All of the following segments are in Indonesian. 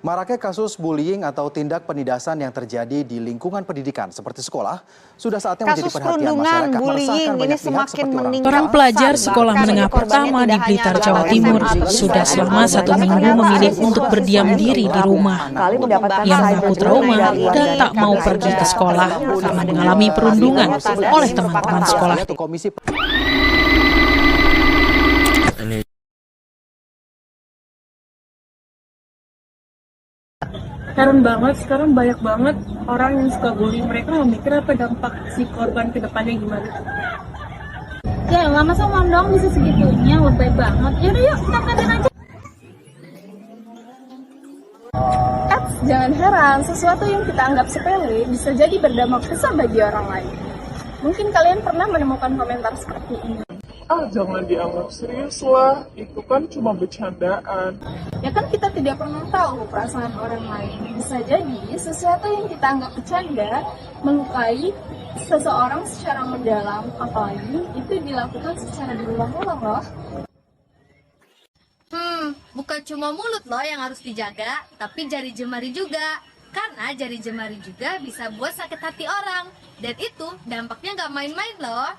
Maraknya kasus bullying atau tindak penindasan yang terjadi di lingkungan pendidikan seperti sekolah sudah saatnya menjadi perhatian masyarakat. Bullying ini semakin meningkat. Seorang pelajar sekolah menengah pertama di Blitar, Jawa Timur sudah selama 1 minggu memilih untuk berdiam diri di rumah. Ia mengaku trauma dan tak mau pergi ke sekolah karena mengalami perundungan oleh teman-teman sekolah. Heran banget, sekarang banyak banget orang yang suka bully. Mereka memikir apa dampak si korban ke depannya gimana. Ya nggak masa mondong bisa segitunya, lebay banget. Yaudah yuk, kita katain aja. Jangan heran, sesuatu yang kita anggap sepele bisa jadi berdampak besar bagi orang lain. Mungkin kalian pernah menemukan komentar seperti ini. Jangan dianggap serius lah, itu kan cuma bercandaan. Ya kan kita tidak pernah tahu perasaan orang lain. Bisa jadi sesuatu yang kita anggap bercanda melukai seseorang secara mendalam, apalagi itu dilakukan secara berulang-ulang loh. Bukan cuma mulut loh yang harus dijaga, tapi jari jemari juga. Karena jari jemari juga bisa buat sakit hati orang. Dan itu dampaknya nggak main-main loh.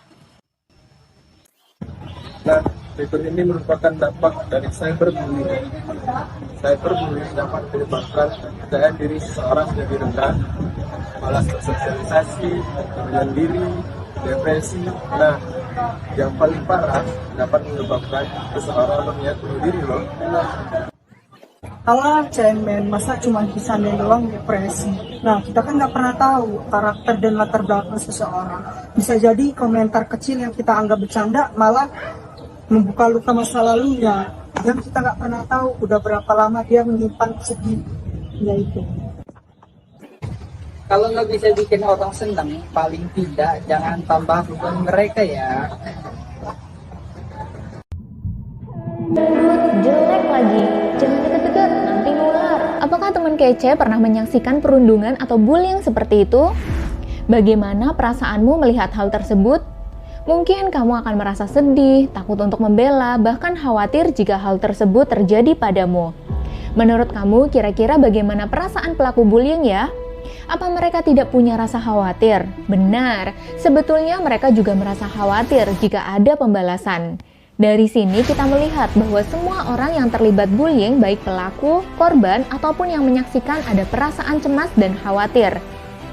Nah, fitur ini merupakan dampak dari cyberbullying. Cyberbullying dapat menyebabkan kepercayaan diri seseorang menjadi rendah, malas bersosialisasi, menyendiri, depresi. Nah, yang paling parah dapat menyebabkan seseorang berniat bunuh diri loh. Alah, cemen, masa cuma bisa doang depresi. Nah, kita kan nggak pernah tahu karakter dan latar belakang seseorang. Bisa jadi komentar kecil yang kita anggap bercanda malah membuka luka masa lalunya. Dan kita nggak pernah tahu udah berapa lama dia menyimpan sedihnya itu. Kalau nggak bisa bikin orang senang, paling tidak jangan tambah beban mereka ya. Jelek lagi, jangan deket-deket, nanti nular. Apakah teman kece pernah menyaksikan perundungan atau bullying seperti itu? Bagaimana perasaanmu melihat hal tersebut? Mungkin kamu akan merasa sedih, takut untuk membela, bahkan khawatir jika hal tersebut terjadi padamu. Menurut kamu, kira-kira bagaimana perasaan pelaku bullying ya? Apa mereka tidak punya rasa khawatir? Benar, sebetulnya mereka juga merasa khawatir jika ada pembalasan. Dari sini kita melihat bahwa semua orang yang terlibat bullying, baik pelaku, korban, ataupun yang menyaksikan ada perasaan cemas dan khawatir.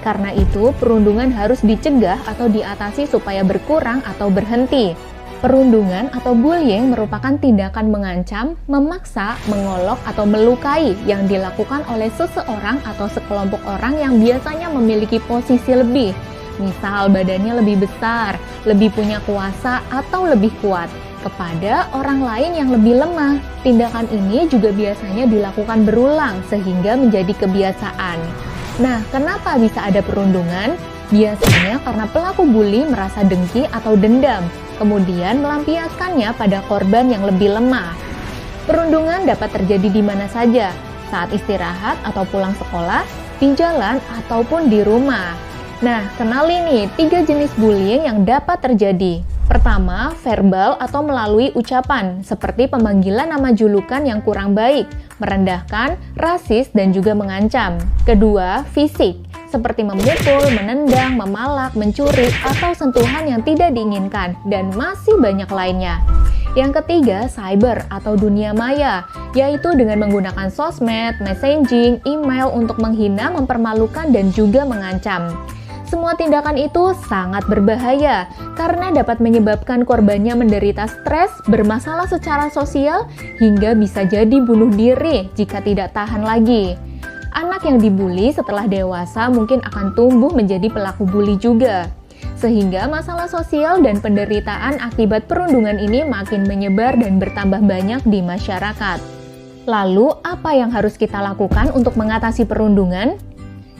Karena itu, perundungan harus dicegah atau diatasi supaya berkurang atau berhenti. Perundungan atau bullying merupakan tindakan mengancam, memaksa, mengolok, atau melukai yang dilakukan oleh seseorang atau sekelompok orang yang biasanya memiliki posisi lebih. Misal badannya lebih besar, lebih punya kuasa, atau lebih kuat kepada orang lain yang lebih lemah. Tindakan ini juga biasanya dilakukan berulang sehingga menjadi kebiasaan. Nah, kenapa bisa ada perundungan? Biasanya karena pelaku bully merasa dengki atau dendam, kemudian melampiaskannya pada korban yang lebih lemah. Perundungan dapat terjadi di mana saja, saat istirahat atau pulang sekolah, di jalan, ataupun di rumah. Nah, kenali nih 3 jenis bullying yang dapat terjadi. Pertama, verbal atau melalui ucapan, seperti pemanggilan nama julukan yang kurang baik, merendahkan, rasis, dan juga mengancam. Kedua, fisik, seperti memukul, menendang, memalak, mencuri, atau sentuhan yang tidak diinginkan, dan masih banyak lainnya. Yang ketiga, cyber atau dunia maya, yaitu dengan menggunakan sosmed, messaging, email untuk menghina, mempermalukan, dan juga mengancam. Semua tindakan itu sangat berbahaya karena dapat menyebabkan korbannya menderita stres, bermasalah secara sosial, hingga bisa jadi bunuh diri jika tidak tahan lagi. Anak yang dibully setelah dewasa mungkin akan tumbuh menjadi pelaku bully juga. Sehingga masalah sosial dan penderitaan akibat perundungan ini makin menyebar dan bertambah banyak di masyarakat. Lalu, apa yang harus kita lakukan untuk mengatasi perundungan?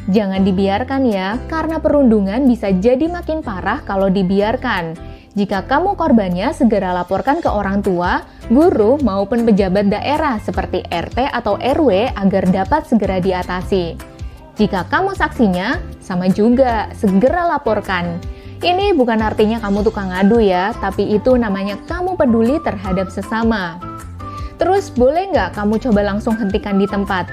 Jangan dibiarkan ya, karena perundungan bisa jadi makin parah kalau dibiarkan. Jika kamu korbannya, segera laporkan ke orang tua, guru, maupun pejabat daerah seperti RT atau RW agar dapat segera diatasi. Jika kamu saksinya, sama juga, segera laporkan. Ini bukan artinya kamu tukang ngadu ya, tapi itu namanya kamu peduli terhadap sesama. Terus boleh nggak kamu coba langsung hentikan di tempat?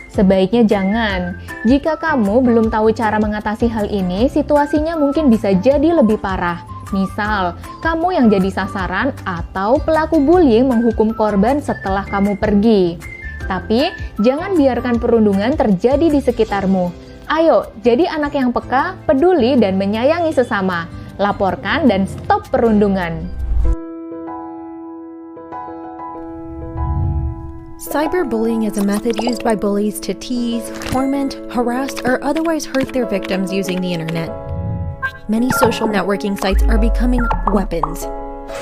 Sebaiknya jangan. Jika kamu belum tahu cara mengatasi hal ini, situasinya mungkin bisa jadi lebih parah. Misal, kamu yang jadi sasaran atau pelaku bullying menghukum korban setelah kamu pergi. Tapi, jangan biarkan perundungan terjadi di sekitarmu. Ayo, jadi anak yang peka, peduli, dan menyayangi sesama. Laporkan dan stop perundungan. Cyberbullying is a method used by bullies to tease, torment, harass, or otherwise hurt their victims using the internet. Many social networking sites are becoming weapons.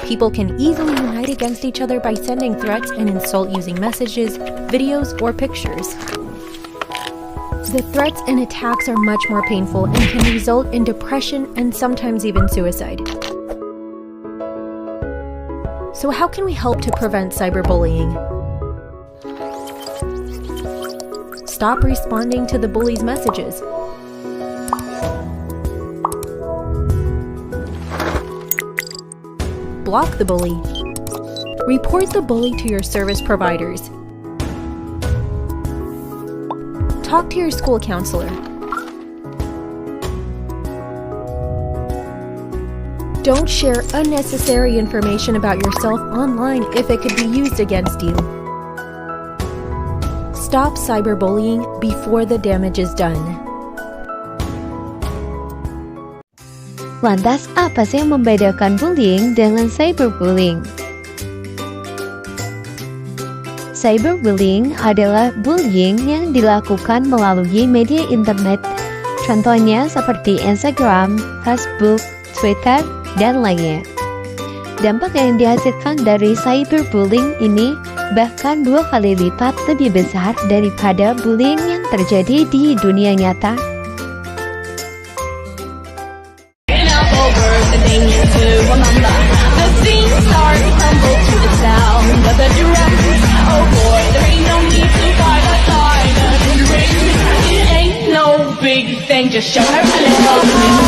People can easily unite against each other by sending threats and insult-using messages, videos, or pictures. The threats and attacks are much more painful and can result in depression and sometimes even suicide. So how can we help to prevent cyberbullying? Stop responding to the bully's messages. Block the bully. Report the bully to your service providers. Talk to your school counselor. Don't share unnecessary information about yourself online if it could be used against you. Stop cyberbullying before the damage is done. Lantas, apa sih yang membedakan bullying dengan cyberbullying? Cyberbullying adalah bullying yang dilakukan melalui media internet, contohnya seperti Instagram, Facebook, Twitter, dan lainnya. Dampak yang dihasilkan dari cyberbullying ini bahkan 2 kali lipat lebih besar daripada bullying yang terjadi di dunia nyata. Just show her a little